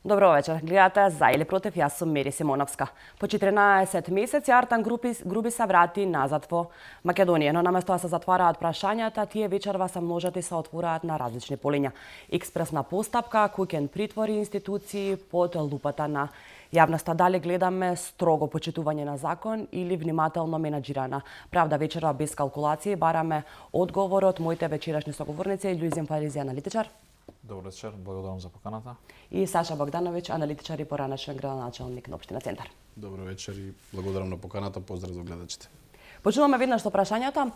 Добро вечер. Гледате За или против, јас сум Мери Симоновска. По 14 месеци Артан Груби се врати назад во Македонија, но наместо да се затвараат прашањата, тие вечерва се множат и се отвораат на различни полиња. Експресна постапка, куќен притвор и институции под лупата на јавноста. Дали гледаме строго почитување на закон или внимателно менаџирана правда? Вечерва без калкулации бараме одговор од моите вечерашни соговорници Луизин Фаризи, аналитичар. Добро вечер, благодарам за поканата. И Саша Богдановиќ, аналитичар и поранешен градоначелник на општина Центар. Добро вечер и благодарам на поканата, поздрав за гледачите. Почнуваме веднаш со прашањата.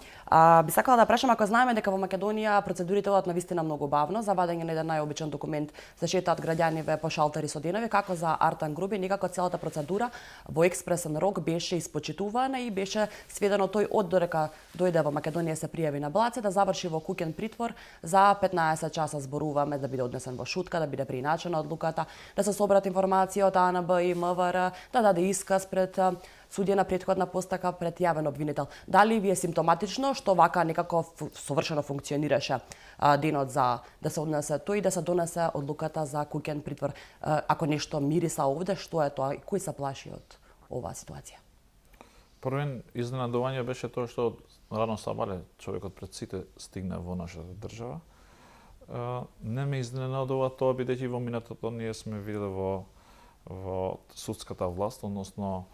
Би сакала да прашам, ако знаеме дека во Македонија процедурите одат навистина многу бавно за вадење на еден најобичен документ за шетаат граѓаниве по шалтери со денови, како за Артан Груби, некако целата процедура во експресен рок беше испочитувана и беше сведено тој од додека дојде во Македонија се пријави на Блаце да заврши во куќен притвор за 15 часа. Зборуваме да биде однесен во шутка, да биде прииначена одлуката, да се соберат информации од АНБ и МВР, да даде исказ пред судија на претходна постапка пред јавен обвинител. Дали ви е симптоматично што вака некако совршено функционираше денот за да се однесе тој и да се донесе одлуката за куќен притвор? Ако нешто мириса овде, што е тоа и кој се плаши од оваа ситуација? Првен изненадување беше тоа што рано сабале човекот пред сите стигна во нашата држава. Не ме изненадува тоа, бидејќи во минатото ние сме виделе во судската власт, односно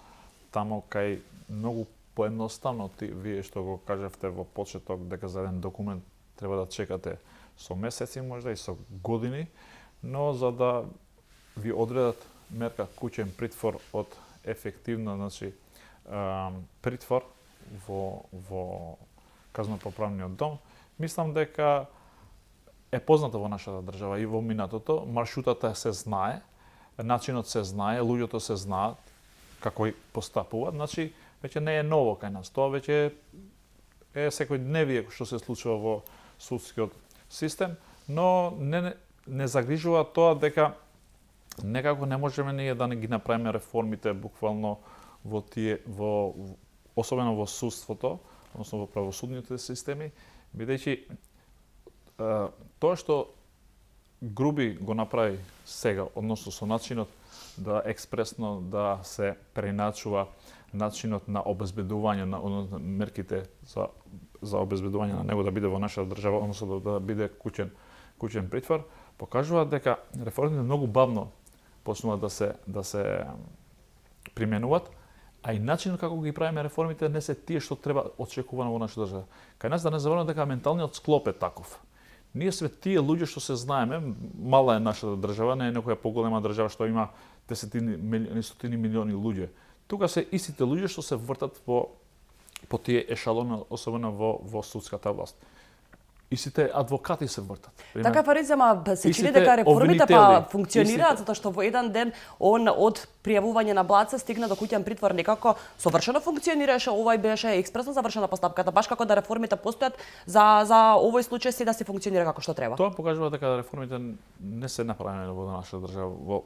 тамо кај многу поедноставно вие што го кажавте во почеток дека за еден документ треба да чекате со месеци, можда и со години, но за да ви одредат мерка куќен притвор од ефективно, значи притвор во казно-поправниот дом, мислам дека е познато во нашата држава и во минатото. Маршрутата се знае, начинот се знае, луѓето се знаат како и постапуваат, значи веќе не е ново кај нас. Тоа веќе е секојдневие што се случува во судскиот систем, но не загрижува тоа дека некако не можеме ние да не ги направиме реформите буквално особено во судството, односно во правосудните системи, бидејќи тоа што Груби го направи сега, односно со начинот да експресно да се преиначува начинот на обезбедување на мерките за обезбедување на него да биде во нашата држава, односно да биде куќен притвор, покажува дека реформите многу бавно почнуваат да се применуваат, а и начинот како ги правиме реформите не се тие што треба очекувано во нашата држава. Кај нас да не забораваме дека менталниот склоп е таков. Ние сме тие луѓе што се знаеме, мала е нашата држава, не е некоја поголема држава што има десетини, стотини милиони луѓе. Тука се истите луѓе што се вртат по тие ешалони, особено во судската власт. Истите адвокати се вртат. Така, Фариз, ама се чини дека реформите функционираат, затоа што во еден ден он од пријавување на Блаце стигна до куќен притвор, некако совршено функционираше, овај беше експресно завршена постапката, баш како да реформите постојат за овој случај си да се функционира како што треба. Тоа покажува дека реформите не се направени во нашата држава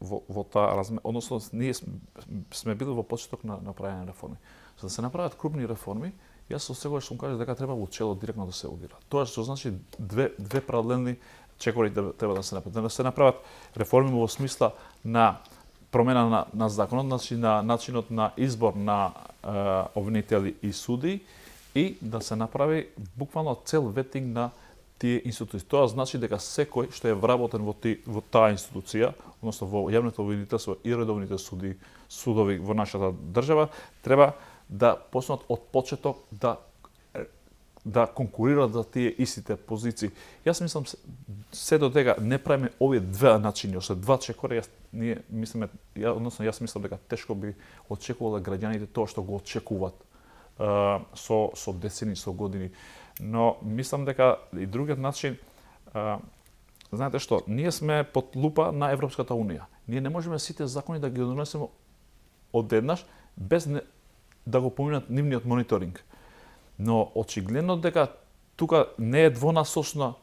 во таа размер, односно ние сме били во почеток на правење реформи. За да се направат крупни реформи, јас секогаш сум кажал дека треба во чело директно да се удира. Тоа што значи две паралелни чекори треба да се направат. Да се направат реформи во смисла на промена на законот, значи на начинот на избор на обвинители и суди и да се направи буквално цел ветинг на тие институции. Тоа значи дека секој што е вработен во таа институција, односно во јавното обвинителство и редовните судови во нашата држава, треба да почнат од почеток да конкурираат за тие истите позиции. Јас мислам се додека не правиме овие две начини, още два чекори, јас мислам дека тешко би очекувале граѓаните тоа што го очекуваат со децени, со години. Но мислам дека и другиот начин, знаете што, ние сме под лупа на Европската унија. Ние не можеме сите закони да ги донесеме одеднаш без да го поминат нивниот мониторинг. Но очигледно дека тука не е двонасочна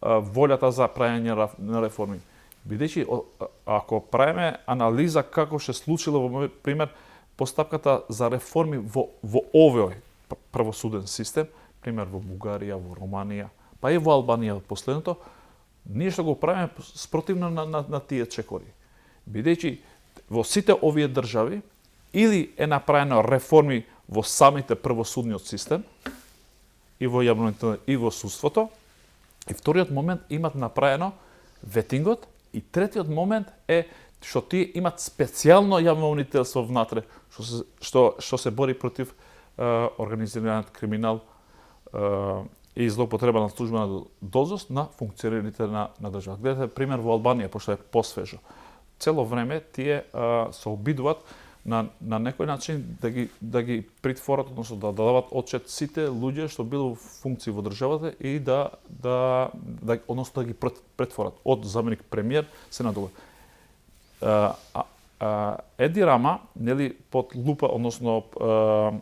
волјата за правење на реформи. Бидејќи ако правиме анализа како се случило во пример постапката за реформи во овој правосуден систем, пример во Бугарија, во Романија, па и во Албанија последното, ние што го правиме спротивно на тие чекори. Бидејќи во сите овие држави или е направено реформи во самите правосудниот систем и во јавното и во судството, и вториот момент имат направено ветингот, и третиот момент е што тие имат специјално јавно обвинителство внатре што се бори против организираниот криминал и злоупотреба на службена должност на функционерите на држава. Гледате пример во Албанија, пошто е посвежо. Цело време тие се обидуваат на некој начин да ги притворат, односно да дават отчет сите луѓе што било во функции во државата и односно да ги претворат од заменик премиер се надолу. Еди Рама, нели, под лупа, односно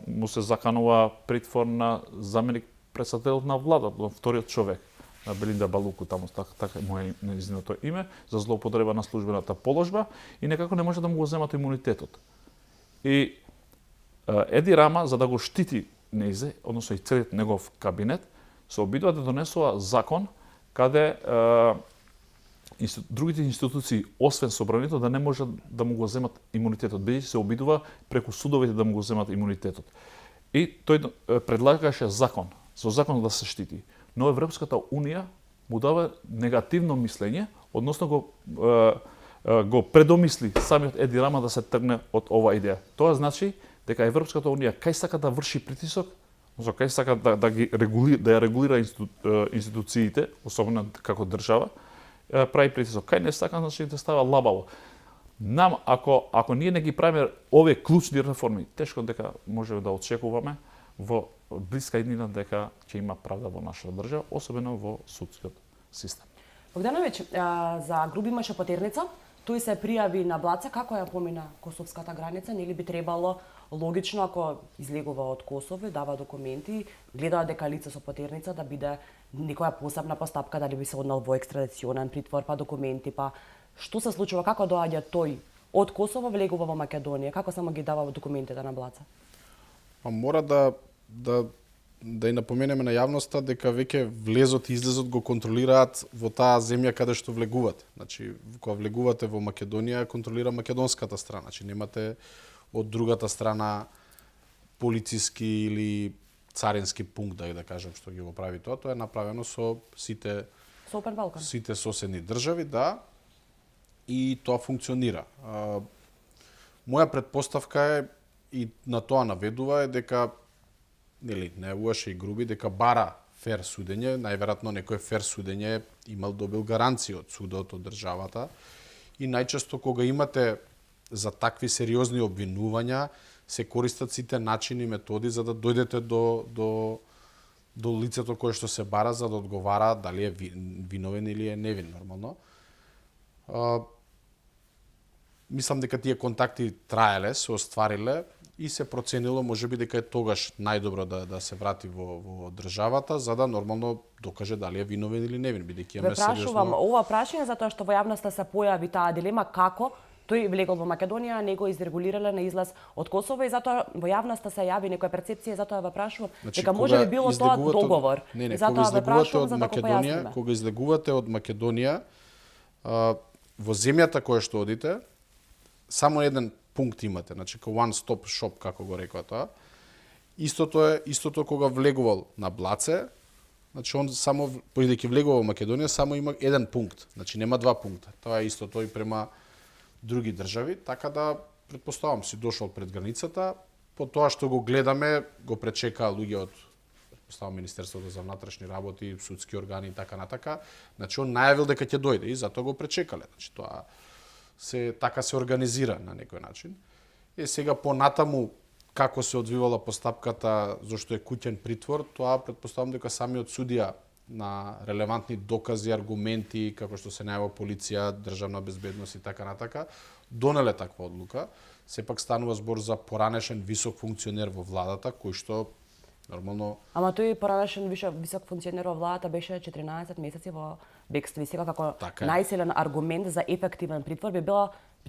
му се заканува притвор на заменик председателот на владата, вториот човек на Белинда Балуку, таму така е нејзиното име, за злоупотреба на службената положба и некако не може да му го земат имунитетот. И Еди Рама, за да го штити нејзе, односно и целиот негов кабинет, се обидува да донесува закон каде другите институции, освен собранието, да не можат да му го земат имунитетот, бидејќи се обидува преку судовите да му го земат имунитетот. И тој предлагаше закон, со закон да се штити. Но Европската Унија му дава негативно мислење, односно го предомисли самиот Еди Рама да се тргне од оваа идеја. Тоа значи дека Европската Унија кај сака да врши притисок, кај сака да ја регулира институциите, особено како држава, прави притисок. Кај не сака, значи да става лабаво. Нам, ако ние не ги правиме овие клучни реформи, тешко дека можеме да очекуваме во блиска иднина дека ќе има правда во нашата држава, особено во судскиот систем. Богдановиќ, за Груби имаше потерница, тој се пријави на Блаце, како ја помина косовската граница, нели би требало логично ако излегува од Косово, дава документи, гледа дека лице со потерница да биде некоја посебна постапка, дали би се однал во екстрадиционен притвор, па документи, па што се случува, како доаѓа тој од Косово, влегува во Македонија, како само ги дава документите на Блаце? Па мора да ја напоменеме на јавноста дека веќе влезот и излезот го контролираат во таа земја каде што влегувате. Значи, кога влегувате во Македонија, контролира македонската страна. Значи, немате од другата страна полициски или царински пункт, да кажем, што ги го прави тоа. Тоа е направено со сите соседни држави, да, и тоа функционира. Моја претпоставка е, и на тоа наведува, е дека не лоше и Груби, дека бара фер судење, најверојатно некој фер судење добил гаранција од судот, од државата, и најчесто кога имате за такви сериозни обвинувања, се користат сите начини и методи за да дојдете до лицето кое што се бара за да одговара дали е виновен или е невин, нормално. Мислам дека тие контакти траеле, се оствариле и се проценило можеби дека е тогаш најдобро да се врати во државата за да нормално докаже дали е виновен или невин, бидејќи имаме сериозно. Ве прашувам ова прашање затоа што во јавноста се појави таа дилема како тој влегол во Македонија, не го изрегулирале на излаз од Косово и затоа во јавноста се јави некоја перцепција, затоа ве прашувам дека може би било тоа договор. Затоа ве прашувам за да го појасниме. Кога излегувате од Македонија, во земјата која што одите, само еден пункт имате, значи one stop shop како го рекува тоа. Истото кога влегувал на Блаце, значи он само бидејќи влегува во Македонија само има еден пункт, значи нема два пункта. Тоа е истото и према други држави, така да претпоставам си дошол пред границата, по тоа што го гледаме, го пречекаа луѓе од претпоставам Министерството за внатрешни работи, судски органи и така натака. Значи он најавил дека ќе дојде и затоа го пречекале. Значи тоа така се организира на некој начин. И сега понатаму како се одвивала постапката зашто е куќен притвор, тоа претпоставам дека самиот судија на релевантни докази, аргументи, како што се најава полиција, државна безбедност и така натака, донеле таква одлука. Сепак станува збор за поранешен висок функционер во владата, кој што нормално. Ама тој поранешен висок функционер во владата беше 14 месеци во бегство и сега како најсилен аргумент за ефективен притвор би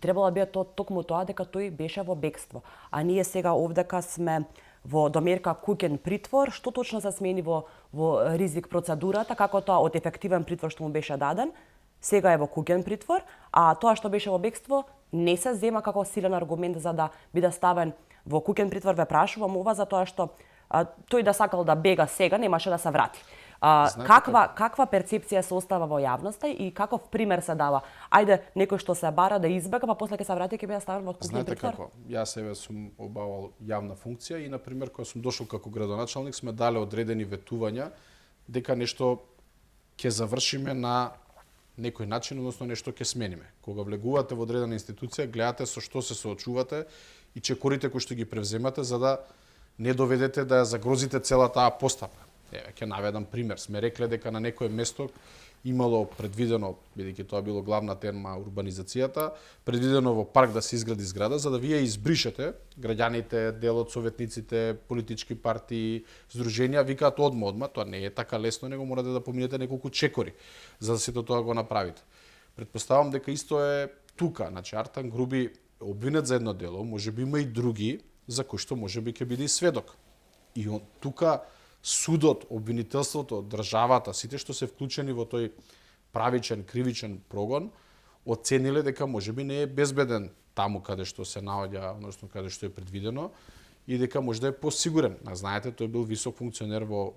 требало да биде токму тоа дека тој беше во бегство. А ние сега овдека сме во домерка куќен притвор, што точно се смени во ризик процедурата, како тоа од ефективен притвор што му беше даден, сега е во куќен притвор, а тоа што беше во бегство не се зема како силен аргумент за да биде ставен во куќен притвор. Ве прашувам ова за тоа што тој да сакал да бега сега, немаше да се врати. Каква перцепција се остава во јавноста и каков пример се дава? Ајде, некој што се бара да избега, па после ќе се врати ќе биде ставен во куќен притвор? Знаете како? Јас себе сум обавал јавна функција и, например, кога сум дошол како градоначалник, сме дале одредени ветувања дека нешто ќе завршиме на некој начин, односно нешто ќе смениме. Кога влегувате во одредена институција, гледате со што се соочувате и чекорите кои што ги превземате за да не доведете да ја загрозите цела таа постапка. Еве, ќе наведам пример. Сме рекле дека на некое место имало предвидено, бидејќи тоа било главна тема урбанизацијата, предвидено во парк да се изгради зграда, за да вие избришете граѓаните, дел од советниците, политички партии, здруженија, викаат одма, тоа не е така лесно, него морате да поминете неколку чекори за да сето тоа го направите. Предпоставам дека исто е тука, значи Артан Груби обвинет за едно дело, можеби има и други за кои што можеби ќе биде и сведок. И тука судот, обвинителството, државата, сите што се вклучени во тој правичен, кривичен прогон, оцениле дека можеби не е безбеден таму каде што се наоѓа, односно каде што е предвидено, и дека може да е посигурен. Знаете, тој бил висок функционер во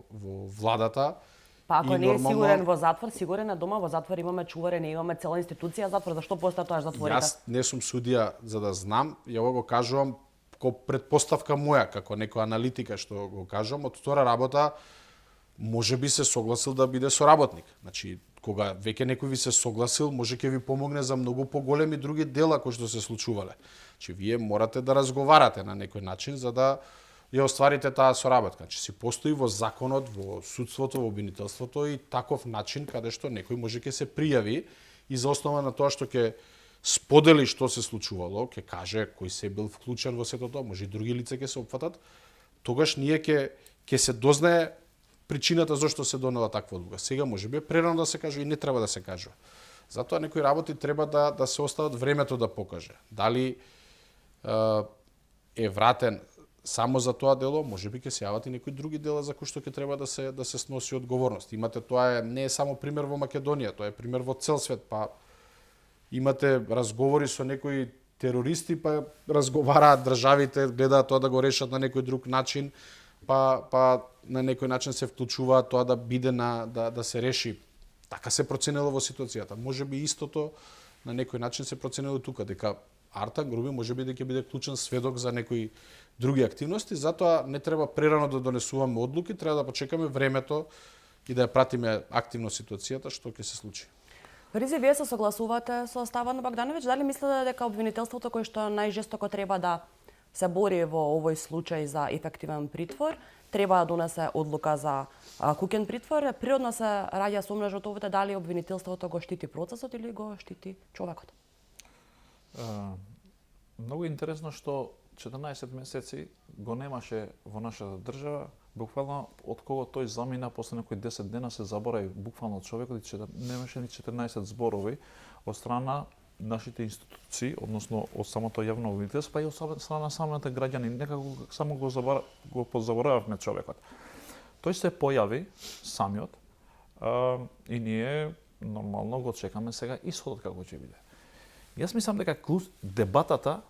владата. Па ако не е сигурен во затвор, сигурен е дома, во затвор имаме чуваре, не имаме цела институција затвор, зашто постојат затворите? Јас не сум судија за да знам, ја ова го кажувам ко предпоставка моја, како некоја аналитика што го кажам, од втора работа може би се согласил да биде соработник. Значи, кога веќе некој ви се согласил, може ќе ви помогне за многу поголеми други дела кои што се случувале. Значи, вие морате да разговарате на некој начин за да ја остварите таа соработка. Значи, си постои во законот, во судството, во обвинителството и таков начин каде што некој може ќе се пријави и за основа на тоа што ќе сподели што се случувало, ќе каже кој се бил вклучен во сето тоа, може и други лица ќе се опфатат, тогаш ние ќе се дознае причината зашто се донела таква одлука. Сега може би прерано да се каже и не треба да се кажува. Затоа некои работи треба да се остават времето да покаже. Дали е вратен само за тоа дело, може би ќе се јават и некои други дела за кои што ќе треба да се сноси одговорност. Имате тоа не е само пример во Македонија, тоа е пример во цел свет, па имате разговори со некои терористи, па разговараат државите, гледаат тоа да го решат на некој друг начин, па на некој начин се вклучуваат тоа да биде да се реши. Така се проценило во ситуацијата. Можеби истото на некој начин се проценило тука, дека Артан Груби можеби дека биде клучен сведок за некои други активности, затоа не треба прерано да донесуваме одлуки, треба да почекаме времето и да ја пратиме активно ситуацијата што ќе се случи. Ризи, вие се согласувате со Ставан Богдановиќ? Дали мислите дека обвинителството кој што најжестоко треба да се бори во овој случај за ефективен притвор, треба да донесе одлука за куќен притвор? Природно се раѓа сомнеж од овде дали обвинителството го штити процесот или го штити човекот? Многу интересно што 14 месеци го немаше во нашата држава, буквално од кого тој замина после некои 10 дена се заборави буквално човекот и немаше ни 14 зборови од страна нашите институции, односно од самото јавно обвинителство, па и од страна самите граѓани, некако само го позаборававме човекот. Тој се појави самиот и ние нормално го чекаме сега исходот како ќе биде. Јас мислам дека дебатата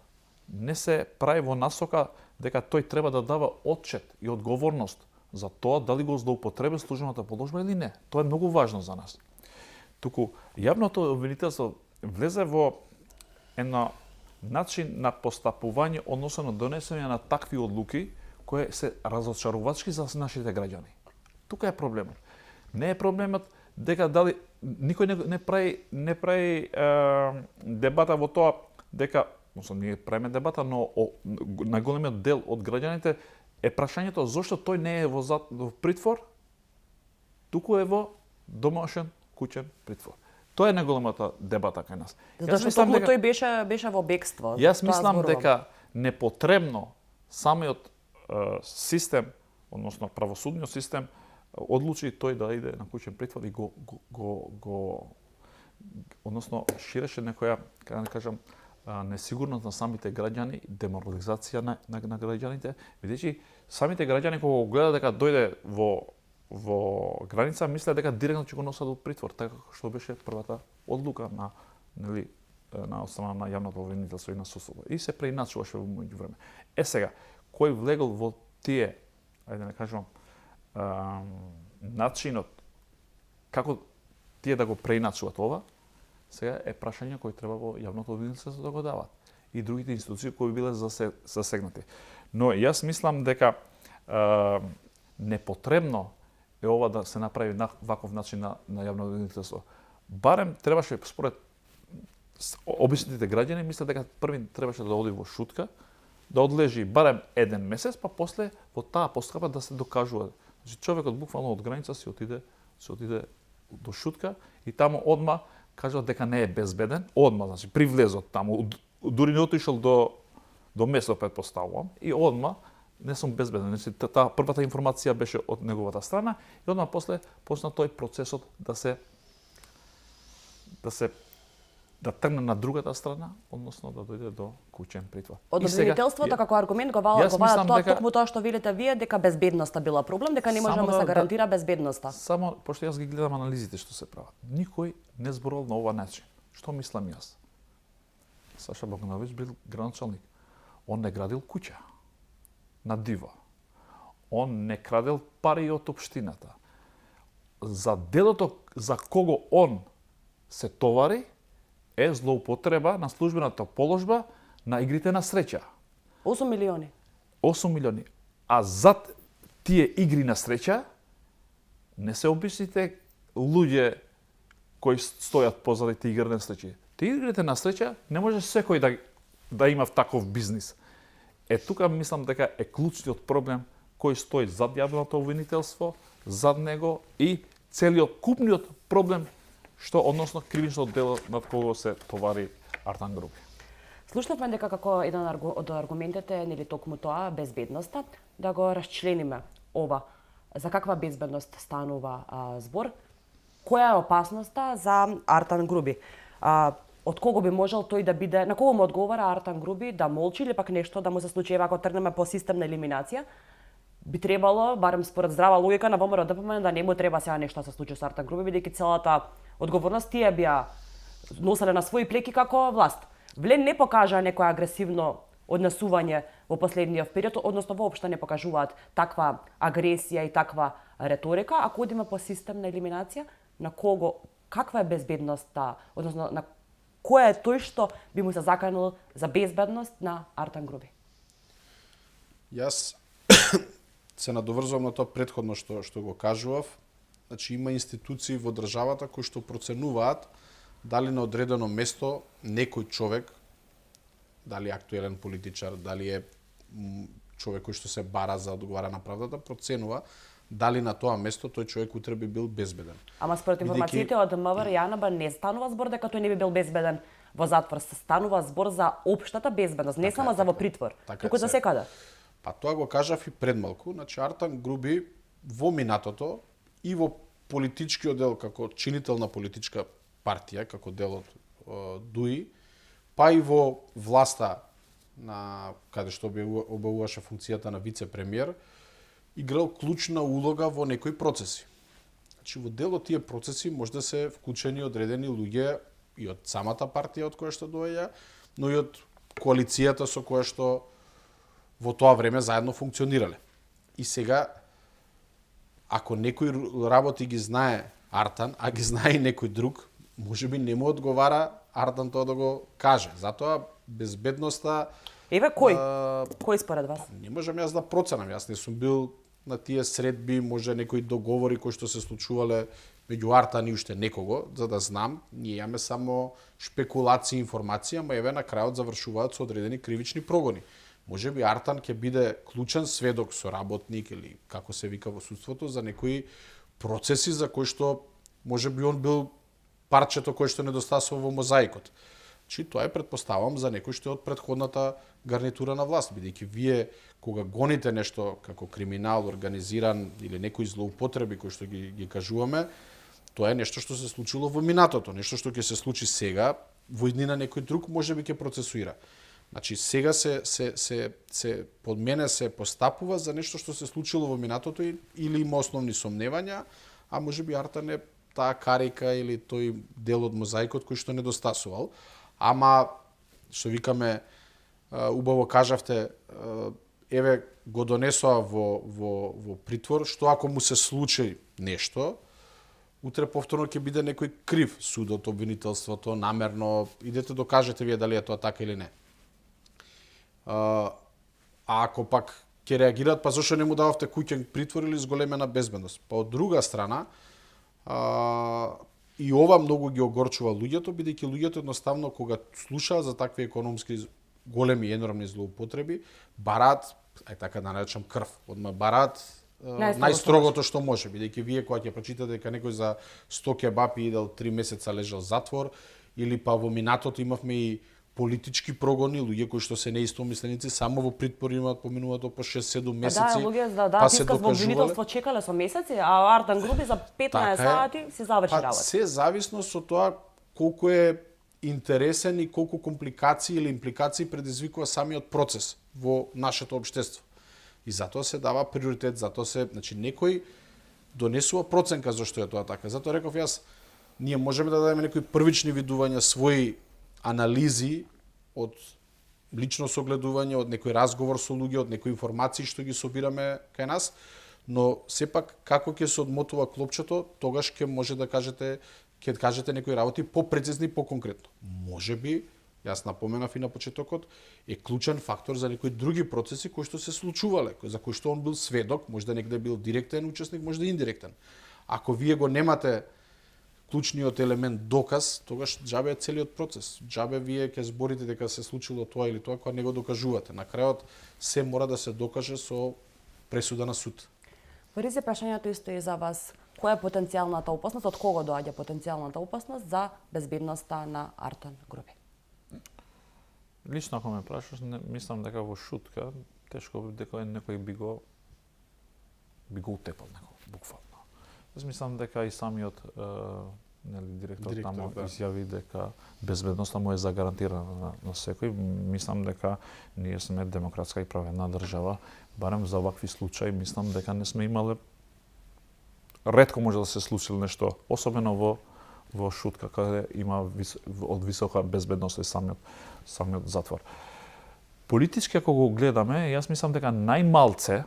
не се прави во насока дека тој треба да дава отчет и одговорност за тоа дали го злоупотреби службената положба или не. Тоа е многу важно за нас. Туку јавното обвинителство влезе во една начин на постапување односно на донесење на такви одлуки кои се разочарувачки за нашите граѓани. Тука е проблемот. Не е проблемот дека дали никој не прави дебата во тоа дека ние правиме дебата, но на големиот дел од граѓаните е прашањето зошто тој не е во притвор, туку е во домашен куќен притвор. Тоа е најголемата дебата кај нас. Зашто тој беше во бегство. Јас мислам дека непотребно самиот систем, односно правосудниот систем, одлучи тој да иде на куќен притвор и односно ширеше некоја, како да кажам, несигурност на самите граѓани, деморализација на граѓаните, бидејќи самите граѓани кога го гледа дека дојде во граница, мислеа дека директно ќе го носат до притвор, така што беше првата одлука на од страна на јавното обвинителство и на судството. И се преиначуваше во меѓувреме. Сега, кој влегол во тие, ајде да кажам, начинот како тие да го преиначуваат ова, сега е прашање кој треба во јавното обвинителство да го дават и другите институции кои биле засегнати. Но јас мислам дека непотребно е ова да се направи на ваков начин на јавно обвинителство. Барем требаше според обичните граѓани мислат дека први требаше да оди во шутка, да одлежи барем 1 месец, па после во таа постапка да се докажува. Значи човекот буквално од граница се отиде до шутка и таму одма кажува дека не е безбеден, одма, значи при влезот таму, дури не отишол до место, претпоставувам, и одма не сум безбеден. Значи таа првата информација беше од неговата страна и одма после почна тој процесот да тргне на другата страна, односно да дојде до куќен притвор. Од обвинителството како аргумент го ваѓа тоа токму тоа што велите вие дека безбедноста била проблем, дека не можеме да се гарантира безбедноста. Само пошто јас ги гледам анализите што се прават. Никој не зборувал на ова начин. Што мислам јас? Саша Богдановиќ бил градоначалник. Он не градил куќа на диво. Он не крадел пари од општината. За делото за кого он се товари е злоупотреба на службената положба на игрите на среќа. 8 милиони. 8 милиони. А зад тие игри на среќа не се обичните луѓе кои стојат позади тие игри на среќа. Тие игрите на среќа не може секој да има таков бизнис. Тука мислам дека е клучниот проблем кој стои зад јавното обвинителство, зад него и целиот купниот проблем што односно кривичното дело над кого се товари Артан Груби. Слушнавме дека како еден од аргументите нели токму тоа безбедноста, да го расчлениме ова. За каква безбедност станува збор? Која е опасноста за Артан Груби? Од кого би можел тој да биде, на кого му одговара Артан Груби да молчи или пак нешто да му се случи ако тргнеме по системна елиминација? Би требало, барем според здрава логика на ВМРО ДПМН, да не му треба сега нешто да се случи со Артан Груби, бидејќи целата одговорност тие бија носеле на своји плеки како власт. Вле не покажа некој агресивно однесување во последниот период, односно воопшто не покажуваат таква агресија и таква реторика. Ако одиме по системна елиминација, на кого, каква е безбедноста, односно на кој е тој што би му се заканил за безбедност на Артан Груби? Јас се надоврзувам на тоа претходно што го кажував. Значи има институции во државата кои што проценуваат дали на одредено место некој човек, дали актуелен политичар, дали е човек кој што се бара за одговара на правдата, проценува дали на тоа место тој човек утре би бил безбеден. Ама според информациите од МВР ЈНБ не станува збор дека тој не би бил безбеден во затвор, станува збор за општата безбедност, не само за во притвор, туку за секаде. Па тоа го кажав и пред малку, значи Артан Груби во минатото и во политичкиот дел како чинител на политичка партија, како дел од ДУИ, па и во власта на каде што обавуваше функцијата на вице-премиер, играл клучна улога во некои процеси. Значи во дел од тие процеси може да се вклучени одредени луѓе и од самата партија од која што доаѓа, но и од коалицијата со која што во тоа време заедно функционирале. И сега, ако некој работи ги знае Артан, а ги знае и некој друг, можеби не му одговара Артан тоа да го каже. Затоа безбедноста... Еве, кој? Кој според вас? Не можам јас да проценам. Јас не сум бил на тие средби, може некои договори кои што се случувале меѓу Артан и уште некого, за да знам. Ние имаме само шпекулации, информација, ама еве на крајот завршуваат со одредени кривични прогони. Може би Артан ќе биде клучен сведок, соработник или како се вика во судството за некои процеси за кои што може би он бил парчето кое што недостасува во мозаикот. Чи тоа е претпоставам за некој што е од претходната гарнитура на власт, бидејќи вие кога гоните нешто како криминал организиран или некои злоупотреби кои што ги кажуваме, тоа е нешто што се случило во минатото, нешто што ќе се случи сега, во иднина некој друг можеби ќе процесуира. Значи сега се под мене се постапува за нешто што се случило во минатото или има основни сомневања, а можеби Артан е таа карика или тој дел од мозаикот кој што недостасувал. Ама што викаме, убаво кажавте, еве го донесоа во притвор, што ако му се случи нешто, утре повторно ќе биде некој крив, судот, обвинителството, намерно, идете докажете вие дали е тоа така или не. А ако пак ќе реагираат, па зашто не му дававте куќен притвор или зголемена безбедност? Па од друга страна, и ова многу ги огорчува луѓето, бидејќи луѓето едноставно кога слушаат за такви економски големи енормни злоупотреби, бараат, така да наречам, крв, одма бараат најстрогото што може, бидејќи вие кога ќе прочитате дека некој за 100 кебапи идел 3 месеца лежал затвор, или па во минатото имавме и политички прогони, луѓе кои што се неистомисленици, само во притвор имаат поминуваат по 6-7 месеци. Да, луѓе па се исказ во обвинителство чекале со месеци, а Артан Груби за 15 сати си заврши работа. Се зависно со тоа колку е интересен и колку компликации или импликации предизвикува самиот процес во нашето општество. И затоа се дава приоритет, затоа се, значи некој донесува проценка зашто е тоа така. Затоа реков јас, ние можеме да дадеме некои првични видувања, своји анализи од лично согледување, од некој разговор со луѓе, од некои информации што ги собираме кај нас, но сепак како ќе се одмотува клопчето, тогаш ќе може да кажете, ќе кажете некои работи попрецизни и поконкретно. Можеби, јас напоменав и на почетокот, е клучен фактор за некои други процеси кои што се случувале, за кои што он бил сведок, може да негде бил директен учесник, може да индиректен. Ако вие го немате клучниот елемент доказ, тогаш џабе е целиот процес. Џабе вие ќе зборите дека се случило тоа или тоа, кога не го докажувате. На крајот се мора да се докаже со пресуда на суд. Во ризе прашањето исто и за вас. Која е потенцијалната опасност, од кого доаѓа потенцијалната опасност за безбедноста на Артан Груби? Лично ако ме прашаш, мислам дека во шутка тешко дека некој би го утепал некој буквално. Јас мислам дека и самиот директор тамо изјави дека безбедноста му е загарантирана на секој. Мислам дека ние сме демократска и праведна држава, барем за вакви случаи мислам дека не сме имале, ретко може да се случи нешто, особено во шутка каде има од висока безбедност и самиот затвор. Политички ако го гледаме, јас мислам дека најмалце,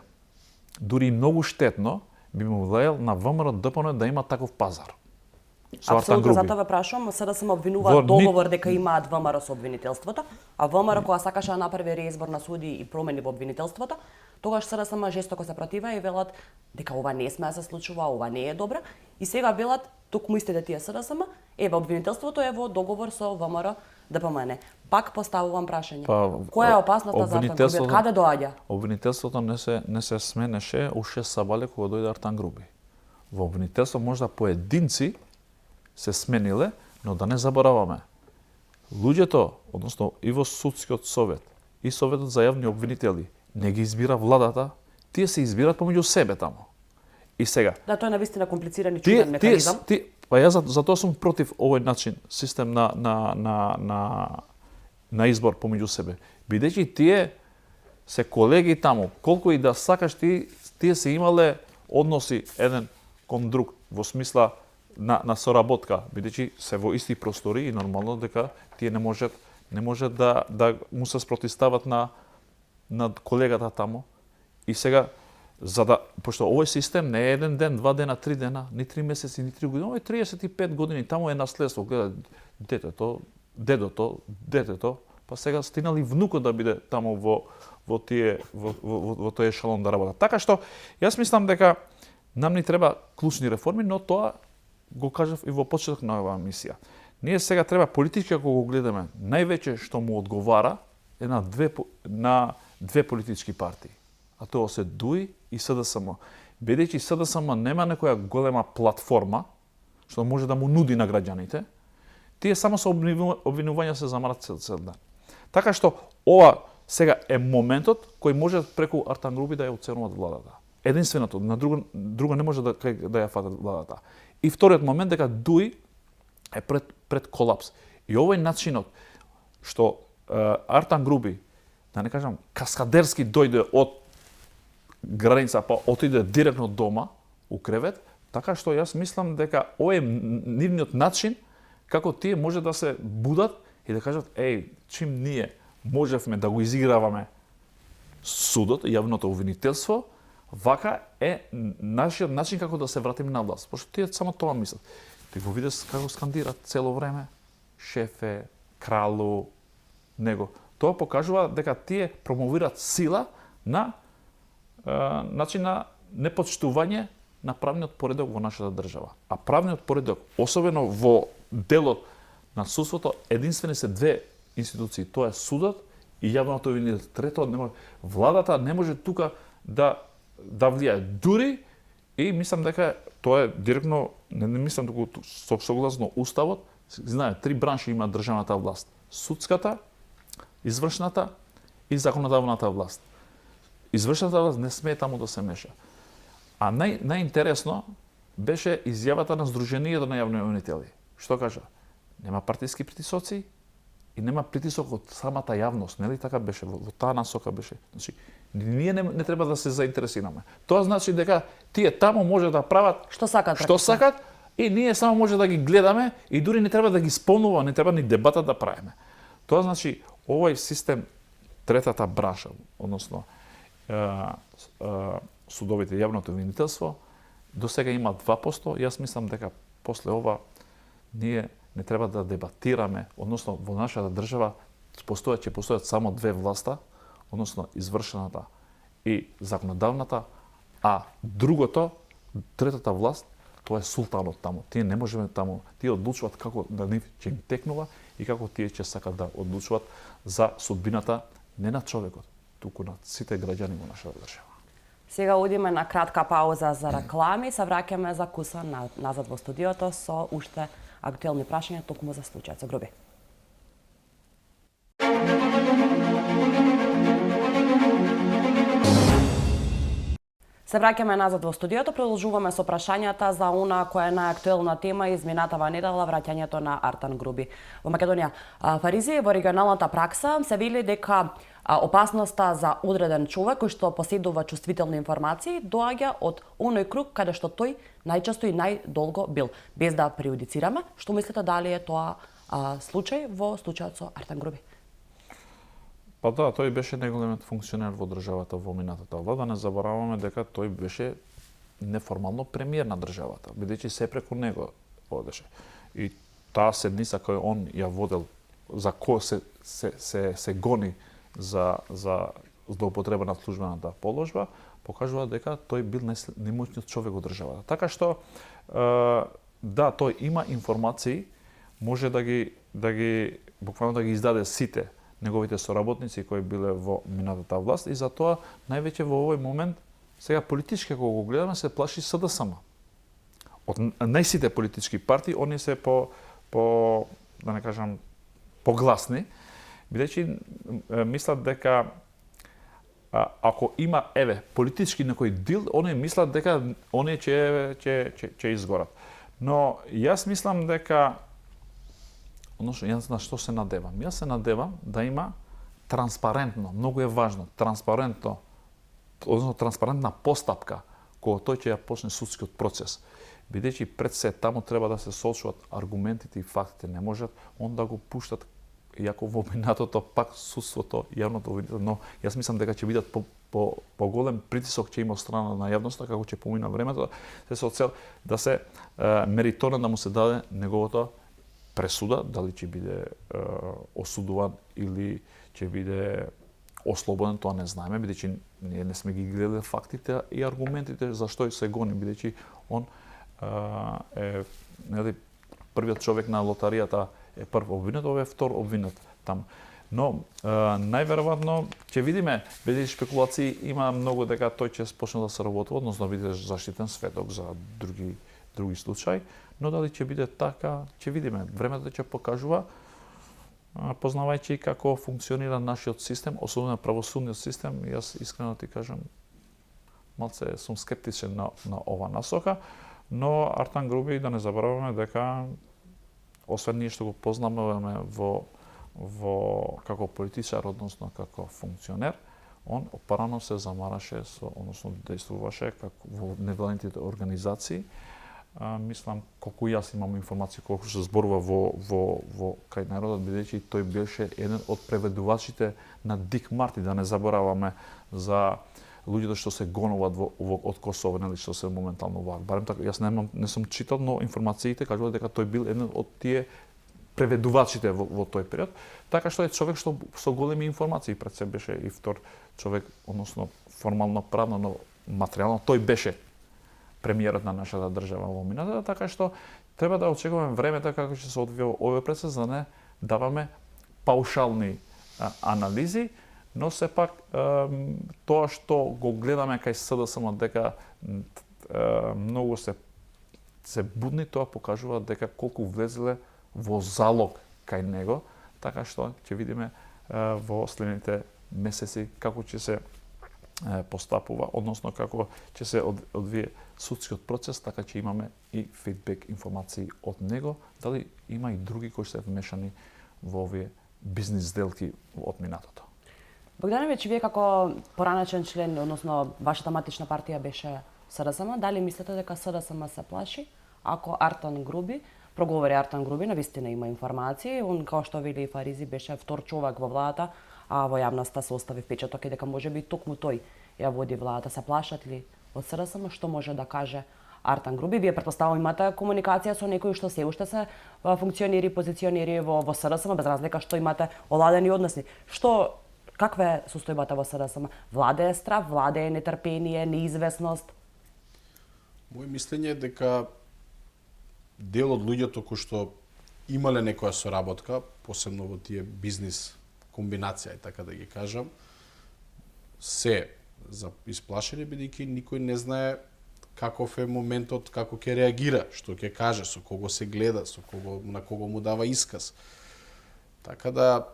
дури многу штетно, би му влеел на ВМРО ДПН да има таков пазар. Апсолутно, затоа ве прашувам, се да се обвинуваат договор дека имаат ВМРО со обвинителството, а ВМРО кога сакаше да направи реизбор на суди и промени во обвинителството, тогаш СДСМ жестоко се противеа и велат дека ова не сме да се случува, ова не е добро, и сега велат токму истите тие СДСМ, еве обвинителството е во договор со ВМРО ДПМН. Пак поставувам прашање. Која е опасноста за Артан Груби? Каде доаѓа? Обвинителството не се сменеше уште сабале кога дојде Артан Груби. Во обвинителство можда поединци се смениле, но да не забораваме. Луѓето, односно и во судскиот совет, и советот за јавни обвинители, не ги избира владата, тие се избираат помеѓу себе тамо. И сега. Да, тоа е навистина комплициран и чуден механизам. Па јас затоа сум против овој начин, систем на избор помеѓу себе. Бидејќи тие се колеги таму, колку и да сакаш тие се имале односи еден кон друг, во смисла на соработка, бидејќи се во исти простори и нормално дека тие не можат да му се спротивстават на колегата таму. И сега, пошто овој систем не е еден ден, 2 дена, 3 дена, ни 3 месеци, ни 3 години, овој 35 години, таму е наследство, гледа детето, дедото, па сега стигнали внукот да биде таму во тој ешалон да работа. Така што, јас мислам дека нам ни треба клучни реформи, но тоа го кажав и во почеток на оваа мисија. Ние сега треба политички ако го гледаме, највеќе што му одговара е на две политички партии. А тоа се ДУИ и СДСМ. Бидејќи СДСМ нема некоја голема платформа што може да му нуди на граѓаните, тие само со обвинувања се замарат цел ден. Така што ова сега е моментот кој може преку Артан Груби да ја оценуваат владата. Единственото, на друго не може да ја фатат владата. И вториот момент дека ДУИ е пред колапс. И овој начинот што Артан Груби, да не кажам, каскадерски дојде од граница, па отиде директно дома у кревет, така што јас мислам дека овој е нивниот начин како тие може да се будат и да кажат, чим ние можевме да го изиграваме судот, јавното обвинителство, вака е нашиот начин како да се вратиме на власт. Пошто тие само тоа мислат. Ти го видиш како скандират цело време, шефе, кралу, него. Тоа покажува дека тие промовираат сила на начин на непочитување на правниот поредок во нашата држава. А правниот поредок, особено во делот на судството, единствени се две институции. Тоа е судот и јавното обвинителство. Трето, владата не може тука да влијае. Дури и мислам дека тоа е директно, не мислам дека согласно уставот, знае, 3 бранши има државната власт. Судската, извршната и законодавната власт. Извршната власт не смее таму да се меша. А најинтересно беше изјавата на Сдруженијето на јавни обвинители. Што кажа? Нема партиски притисоци и нема притисок од самата јавност. Нели така беше? Во таа насока беше. Значи, ние не треба да се заинтересираме. Тоа значи дека тие таму може да прават што сакат и ние само може да ги гледаме и дури не треба да ги исполнува, не треба ни дебата да правиме. Тоа значи овој систем, третата бранша, односно судовите, јавното обвинителство, до сега има 2%. Јас мислам дека после ова ние не треба да дебатираме, односно во нашата држава ќе постојат само две власта, односно извршената и законодавната, а другото, третата власт, тоа е султанот таму. Тие не можеме таму, тие одлучуваат како да нив ќе им текнува и како тие ќе сакат да одлучуваат за судбината не на човекот, туку на сите граѓани во нашата држава. Сега одиме на кратка пауза за реклами, се враќаме за куса назад во студиото со уште актуелни прашања токму за случајот со Груби. Се враќаме назад во студиото, продолжуваме со прашањата за она која е најактуелна тема изминатава недела, враќањето на Артан Груби. Во Македонија, фаризи во регионалната пракса се вели дека опасноста за одреден човек кој што поседува чувствителни информации доаѓа од оној круг каде што тој најчесто и најдолго бил. Без да прејудицираме, што мислите дали е тоа случај во случајот со Артан Груби? Па да, тој беше најголемиот функционер во државата во минатата влада. Не забораваме дека тој беше неформално премиер на државата, бидејќи се преку него одеше. И таа седница која он ја водел, за кој се гони за злоупотреба на службената положба, покажува дека тој бил најмоćниот човек во државата. Така што да, тој има информации, може да ги буквално да ги издаде сите неговите соработници кои биле во минатата власт и затоа највеќе во овој момент сега политички кога го гледаме се плаши СДСМ. Од најсите политички партии они се по да не кажам погласни, бидејќи мислат дека ако има политички некој дил, они мислат дека они ќе изгорат. Но јас мислам дека односно, јас на што се надевам? Јас се надевам да има транспарентно, многу е важно, транспарентна постапка кога тој ќе ја почне судскиот процес. Бидејќи пред се таму треба да се соочуваат аргументите и фактите, не можат он да го пуштат иако во минатото пак судството, јавното обвинителство, но јас мислам дека ќе бидат поголем притисок ќе има од страна на јавноста како ќе помина времето, се со цел да се мериторно да му се даде неговото пресуда, дали ќе биде осудуван или ќе биде ослободен, тоа не знаеме, бидејќи ние не сме ги гледале фактите и аргументите за што се гони, бидејќи он е првиот човек на лотаријата е прв обвинет, овој е втор обвинет таму. Но најверојатно ќе видиме, бидејќи спекулации има многу дека тој ќе почне да се работува, односно да биде заштитен сведок за други случаи, но дали ќе биде така, ќе видиме. Времето ќе покажува, познавајќи како функционира нашиот систем, особено правосудниот систем, јас искрено ти кажам, малце сум скептичен на ова насока, но Артан Груби, да не забораваме дека освен ние што го познаваме во како политичар, односно како функционер, он порано се замараше односно дејствуваше како во невладините организации. Мислам, колку јас имам информација, колку се зборува во кај народот, бидејќи тој беше еден од преведувачите на Дик Марти, да не забораваме за луѓето што се гонуваат од Косово, нели, што се моментално вак. Барем така, јас не сум читал, но информациите кажуваат дека тој бил еден од тие преведувачите во тој период, така што е човек што со големи информации пред се беше и втор човек, односно формално правно, но материјално тој беше премиерот на нашата држава во минатата, така што треба да очекуваме времето како ќе се одвива овој процес, за да не даваме паушални анализи, но сепак тоа што го гледаме кај СДСМ дека многу се будни, тоа покажува дека колку влезеле во залог кај него, така што ќе видиме во следните месеци како ќе се постапува, односно како ќе се одвие судскиот процес, така ќе имаме и фидбек информации од него, дали има и други кои се вмешани во овие бизнис сделки од минатото. Богдановиќ, вие како поранешен член, односно вашата матична партија беше СДСМ, дали мислите дека СДСМ се плаши ако Артан Груби проговори Артан Груби, навистина има информации, он како што вели Фаризи беше втор човек во владата, а во јавноста се остави впечаток и дека можеби токму тој ја води владата. Се плашат ли од СДСМ? Што може да каже Артан Груби? Вие претпоставувам имате комуникација со некои што се уште се функционери, позиционери во СДСМ, без разлика што имате оладени односи. Каква е состојбата во СДСМ? Владе е страв, владе е нетрпение, неизвестност? Мој мислење е дека дел од луѓето кои што имале некоја соработка, посебно во тие бизнис комбинација, така да ги кажам, се исплашени, бидејќи никој не знае каков е моментот, како ќе реагира, што ќе каже, со кого се гледа, на кого му дава исказ. Така да,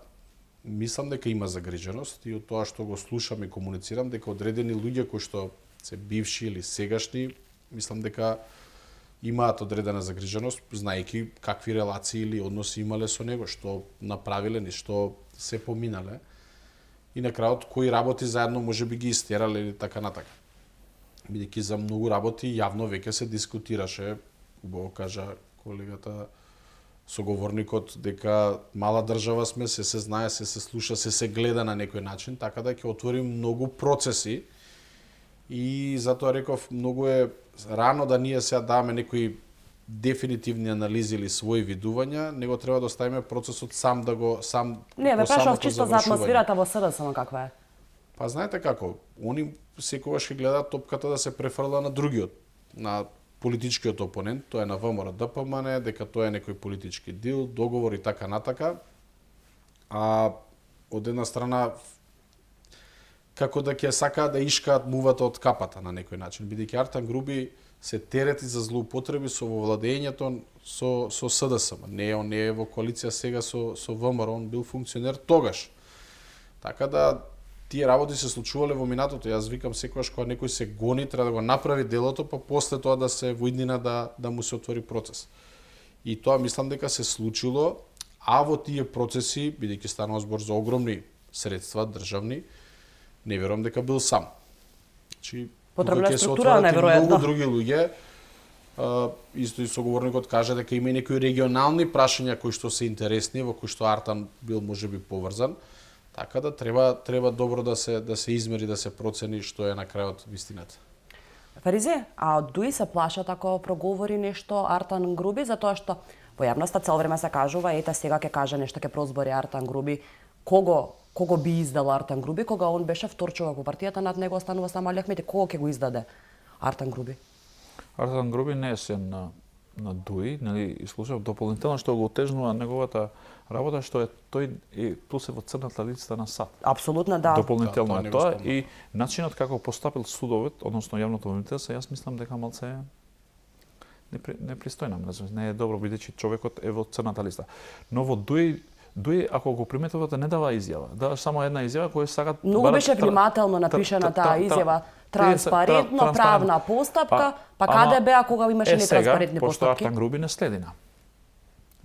мислам дека има загриженост и од тоа што го слушам и комуницирам, дека одредени луѓе кои што се бивши или сегашни, мислам дека имаат одредена загриженост, знаејќи какви релации или односи имале со него, што направиле, ни што се поминале. И на крајот, кои работи заедно може би ги истерале или така натака. Бидејќи за многу работи јавно веќе се дискутираше, убаво кажа колегата соговорникот, дека мала држава сме, се знае, се слуша, се гледа на некој начин, така да ќе отвори многу процеси. И затоа реков, многу е рано да ние сега даваме некои дефинитивни анализи или своји видувања, него треба да оставиме процесот сам да го Не, ве прашав чисто за атмосферата во СДСМ каква е. Па знаете како, они секогаш ќе гледаат топката да се префрла на другиот, на политичкиот опонент, тоа е на ВМРО ДПМН, дека тоа е некој политички дил, договор и така натака. А од една страна како да ќе сакаат да ишкаат мувата од капата на некој начин, бидејќи Артан Груби се терети за злоупотреби со вовладењето со СДСМ. Он не е во коалиција сега со ВМРО, он бил функционер тогаш. Така да тие работи се случувале во минатото. Јас викам секогаш кога некој се гони, треба да го направи делото, па после тоа да се во иднина да му се отвори процес. И тоа мислам дека се случило, а во тие процеси, бидејќи станува збор за огромни средства државни, не верувам дека бил сам. Значи, потребна е структура, неверојатно. Многу други луѓе, исто и соговорникот кажа дека има и некои регионални прашања кои што се интересни, во кои што Артан бил можеби поврзан. Така да треба добро да се измери, да се процени што е на крајот вистината. Фаризе, а од Дуи се плашат ако проговори нешто Артан Груби, затоа што во јавноста цел време се кажува, ета сега ќе каже нешто, ќе прозбори Артан Груби. Кого би издал Артан Груби, кога он беше втор човек во партијата, над него останува само Али Ахмети. Кого ќе го издаде Артан Груби? Артан Груби не е се на Дуи, нели, слушав дополнително што го отежнува неговата работа, што е тој и плюс е во црната листа на САД. Апсолутно да. Дополнително е тоа и начинот како постапил судовот, односно јавното обвинителство, јас мислам дека малце непристојна, не е добро бидејќи човекот е во црната листа. Но во Дуи, ако го приметувате, не дава изјава. Дава само една изјава која сакат... Многу беше внимателно напишана таа изјава. Транспарентно, правна постапка, па каде беа кога имаше нетранспарентни постапки? Пошто Артан Груби не следина.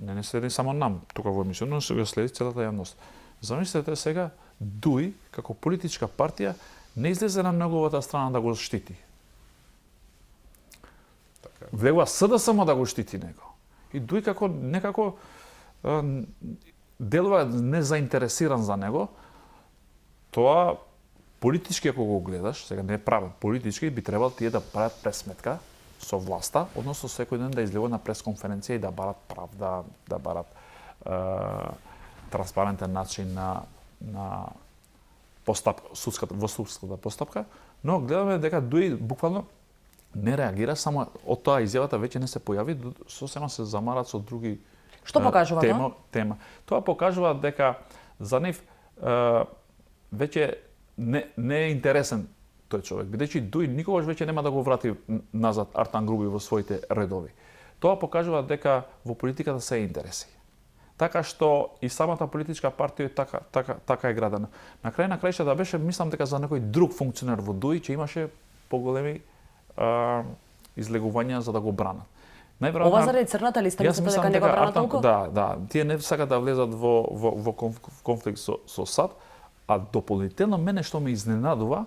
не следи само нам тука во емисија, но се го следи целата јавност. Замислете сега, Дуи, како политичка партија, не излезе на неговата страна да го штити. Влегува СДСМ да го штити него. И Дуи како некако делува незаинтересиран за него. Тоа политички ако го гледаш, сега не е правен, политички би требал тие да прават пресметка со власта, односно секој ден да излегува на пресконференција и да барат правда, да барат транспарентен начин на судската постапка, но гледаме дека Дуи буквално не реагира, само од тоа изјавата веќе не се појави, сосема се замарат со други Што покажува тема. Тоа покажува дека за нив веќе не е интересен тој човек, бидејќи Дуи никогаш веќе нема да го врати назад Артан Груби во своите редови. Тоа покажува дека во политиката се интереси. Така што и самата политичка партија така е градена. На крај на крајшта да беше, мислам дека за некој друг функционер во Дуи че имаше поголеми излегувања за да го бранат. Ова заради црната листа, мислите дека не го бранат толку? Да, тие не сакаат да влезат во конфликт со САД, а дополнително мене што ме изненадува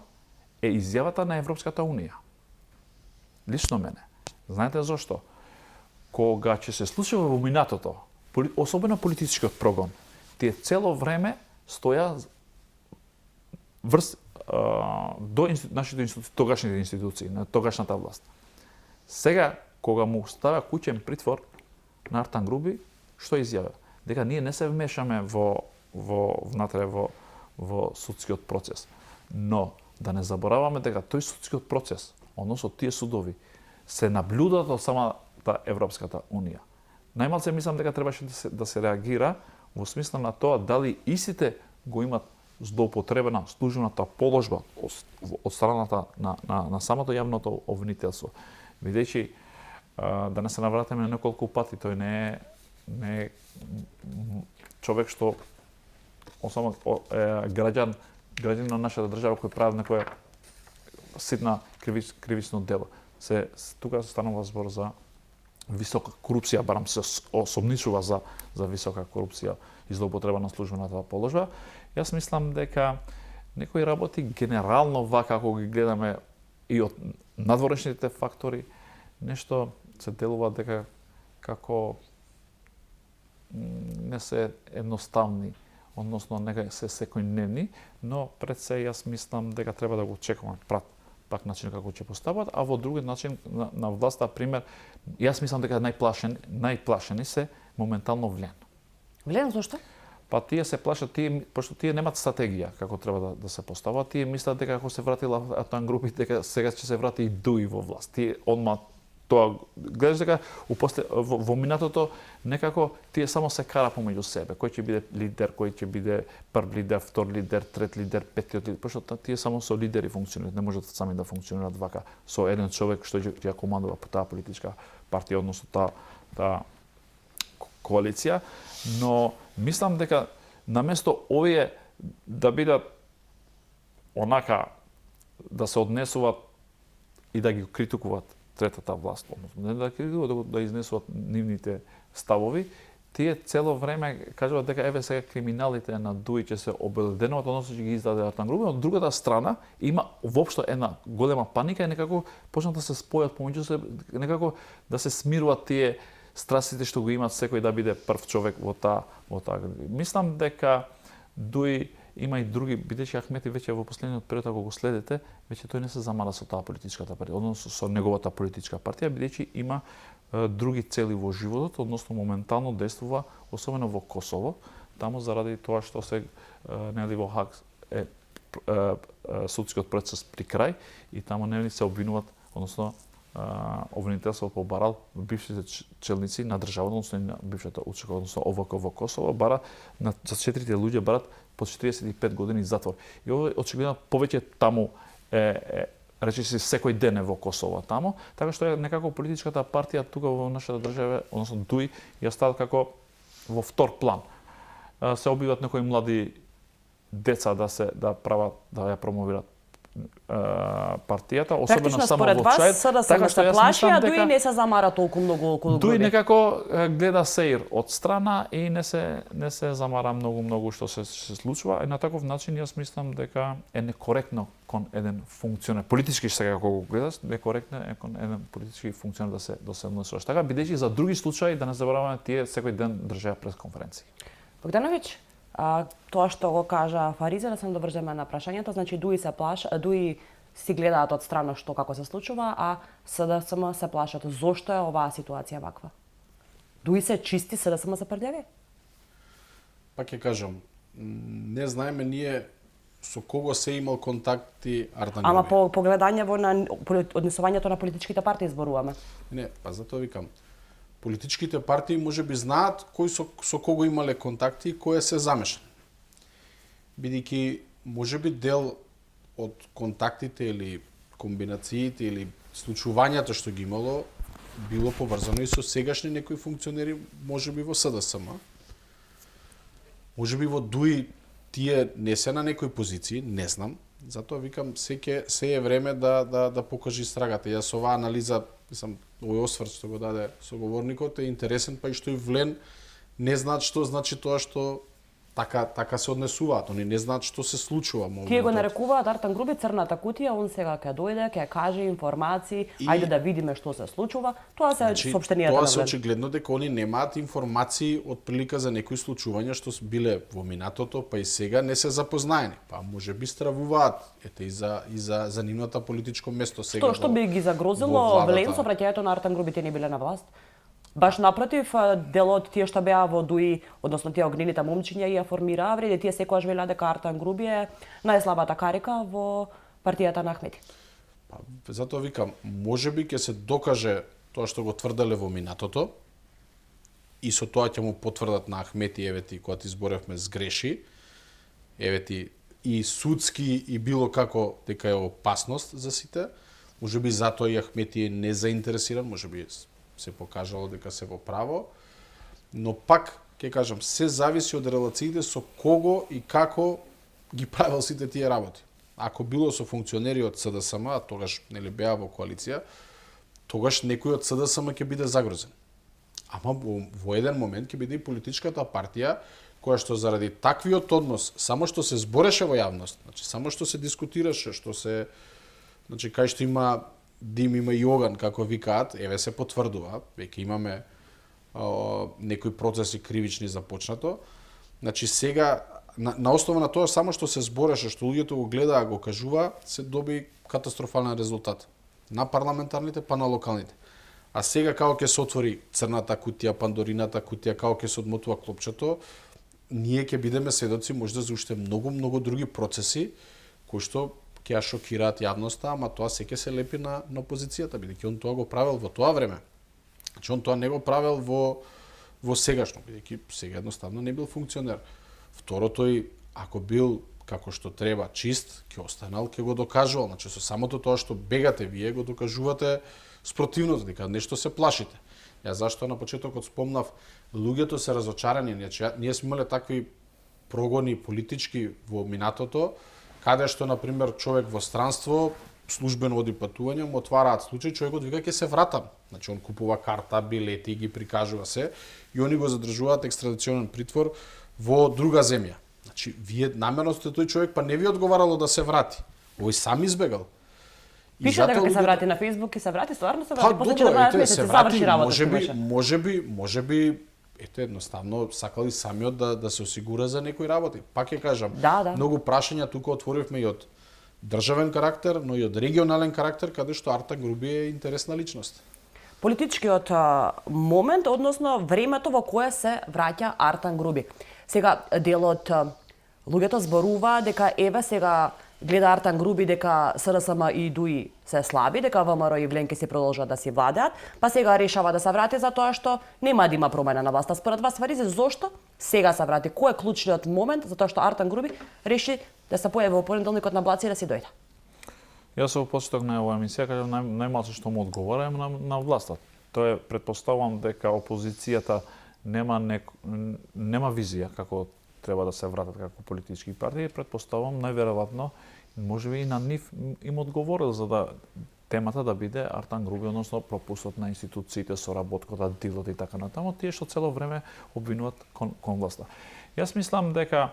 е изјавата на Европската унија. Лично мене. Знаете зошто? Кога ќе се случува во минатото, особено политичкиот прогон, тие цело време стоја до нашите тогашните институции, на тогашната власт. Сега, кога му става куќен притвор на Артан Груби, што изјавя? Дека ние не се вмешаме внатре во судскиот процес. Но, да не забораваме дека тој судскиот процес, односно тие судови, се наблюдат од самата Европската унија. Најмалце мислам дека требаше да се реагира во смисла на тоа дали истите го имат злоупотребена службената положба од страната на самото јавното обвинителство. Бидејќи да не се навратиме неколку пати, тој не е човек што особено граѓан на нашата држава кој прави некоја ситна кривично дело. Тука станува збор за висока корупција, барам се осомничува за висока корупција и злоупотреба на службената положба. Јас мислам дека некои работи генерално вака ако ги гледаме и од надворешните фактори, нешто се делува дека како не се едноставни, односно нека се секојдневни, но пред се јас мислам дека треба да го чекаме пак начин како ќе постават, а во други начин на власта, пример, јас мислам дека најплашени се моментално Влен. Влен зошто? Па тие се плашат, пошто тие немат стратегија како треба да се постават, тие мислат дека ако се вратила Артан Груби, дека сега ќе се врати и Дуи во власт. Тие одма тоа гледаш дека во минатото некако тие само се кара помеѓу себе. Кој ќе биде лидер, кој ќе биде прв лидер, втор лидер, трет лидер, петтиот лидер, пошто тие само со лидери функционираат, не можат сами да функционираат вака со еден човек што ќе ја командува по таа политичка партија, односно таа коалиција, но мислам дека наместо овие да бидат онака да се однесуваат и да ги критикуваат третата власт, не да критикуваат, да изнесуваат нивните ставови, тие цело време кажуваат дека еве сега криминалите на Дуи ќе се обеледенуваат, односно ќе ги издаде Артан Груби, од другата страна има воопшто една голема паника и некако почнат да се спојат помеѓу себе, некако да се смируваат тие страстите што го имат секој да биде прв човек во таа. Мислам дека Дуи има и други, бидејќи Ахмети веќе во последниот период ако го следите, веќе тој не се замара со таа политичката партија, односно со неговата политичка партија, бидејќи има други цели во животот, односно моментално действува особено во Косово, таму заради тоа што се нели во Хаг е судскиот процес при крај и таму нели се обвинуваат, односно обвинителство побарал бившите челници на државата, односно на бившата УЧК, односно ОВК во Косово, бара за 4 луѓе барат по 45 години затвор. И ова очигледно повеќе таму речиси секој ден е во Косово таму, така што е некако политичката партија тука во нашата држава, односно Дуи, ја става како во втор план. Се обидат некои млади деца да прават, да ја промовираат партијата, особено само според во вас, Чајд, СДСМ се плаши, а дуи не се замара толку многу околу Дуи Груби. некако гледа сеир од страна и не се замара многу што се случува, и на таков начин јас мислам дека е некоректно кон еден функционер, политички сега како го гледаш, некоректно е кон еден политички функционер да се однесуваш така, бидејќи за други случаи да не забораваме тие секој ден држеа пресконференции. Богдановиќ, тоа што го кажа Фаризе, да се доврземе на прашањето, значи дуи се плаш, дуи си гледаат од страна што како се случува, а СДСМ се плашат. Зошто е оваа ситуација ваква? Дуи се чисти, СДСМ се прдели? Пак ќе кажам, не знаеме ние со кого се имал контакти Артан Груби. Ама по погледањево на однесувањето на политичките партии зборуваме. Не, па затоа викам, политичките партии можеби знаат кој со кого имале контакти и кој се замешан. Бидејќи можеби дел од контактите или комбинациите или случувањата што ги имало било поврзано и со сегашни некои функционери, можеби во СДСМ. Можеби во ДУИ тие не се на некои позиции, не знам. Затоа викам се е време да покажи страгата. Јас оваа анализа, мислам, овој осврт што го даде соговорникот е интересен, па и што и влен не знаат што значи тоа што така се однесуваат. Они не знаат што се случува моментот. Тие го нарекуваат Артан Груби црната кутија, он сега ќе дојде, ќе каже информации, ајде да видиме што се случува. Тоа се соопштенијата на Тоа се влен. очигледно дека они немаат информации од прилика за некои случувања што биле во минатото, па и сега не се запознаени. Па можеби стравуваат и за нивното политичко место сега. Што би ги загрозило влен со враќањето на Артан Груби, тие не биле на власт? Баш напротив, делот тие што беа во ДУИ, односно тие огнените момчиња ја формираа, вреде тие секогаш велеа дека Артан Груби е најслабата карика во партијата на Ахмети. Па, затоа викам, можеби ќе се докаже тоа што го тврделе во минатото и со тоа ќе му потврдат на Ахмети, евети, кога ти зборевме сгреши, евети и судски и било како дека е опасност за сите, можеби затоа и Ахмети е незаинтересиран, можеби се покажало дека се во право, но пак, ќе кажам, се зависи од релациите со кого и како ги правил сите тие работи. Ако било со функционери од СДСМ, а тогаш нели беа во коалиција, тогаш некој од СДСМ ќе биде загрозен. Ама во еден момент ќе биде и политичката партија која што заради таквиот однос, само што се збореше во јавност, значи само што се дискутираше, значи кај што има дим, има и оган, како викаат, еве се потврдува, веќе имаме некои процеси кривични започнато. Значи сега на основа на тоа само што се збореше, што луѓето го гледаа, го кажува, се доби катастрофален резултат на парламентарните па на локалните. А сега како ќе се отвори црната кутија, пандорината кутија, како ќе се одмотува клопчето, ние ќе бидеме сведоци можда за уште многу други процеси кои што ќе ја шокираат јавноста, ама тоа секој се лепи на опозицијата, бидејќи он тоа го правел во тоа време. Значи он тоа не го правел во сегашно, бидејќи сега едноставно не бил функционер. Второ, тој ако бил како што треба чист, ќе останал, ќе го докажувал. Значи со самото тоа што бегате вие го докажувате спротивното, дека нешто се плашите. Ја зашто на почетокот спомнав, луѓето се разочарани, ние сме имале такви прогони политички во минатото, каде што, например, човек во странство, службено оди патување, му отвараат случај, човекот вика ќе се вратам. Значи, он купува карта, билети, ги прикажува се, и они го задржуваат екстрадиционен притвор во друга земја. Значи, вие намерно сте тој човек, па не ви одговарало да се врати. Овој сам избегал. Пише дека ќе се врати на Facebook, ќе се врати, стварно се врати, па, после 14 месеци заврши работа. Можеби едноставно сакали самиот да се осигура за некои работи. Пак ќе кажам, многу прашања тука отворивме и од државен карактер, но и од регионален карактер, каде што Артан Груби е интересна личност. Политичкиот момент, односно времето во кое се враќа Артан Груби. Сега делот луѓето зборува дека еве сега гледа Артан Груби дека СДСМ и ДУИ се слаби, дека ВМРО и Вленке си продолжат да си владеат, па сега решава да се врати за тоа што нема да има промена на власта. Според вас, Фаризе, зошто сега се врати? Кој е клучниот момент за тоа што Артан Груби реши да се појави во понеделникот на Блаци и да си дојде? Јас во почеток на оваа емисија кажам најмалку што му одговарам на власта. Тоа е, претпоставувам дека опозицијата нема визија како треба да се вратат како политички партии, претпоставувам најверојатно можеби и на нив им одговорил за да темата да биде Артан Груби, односно пропустот на институциите, соработката, дилот и така натаму, тие што цело време обвинуваат кон власта. Јас мислам дека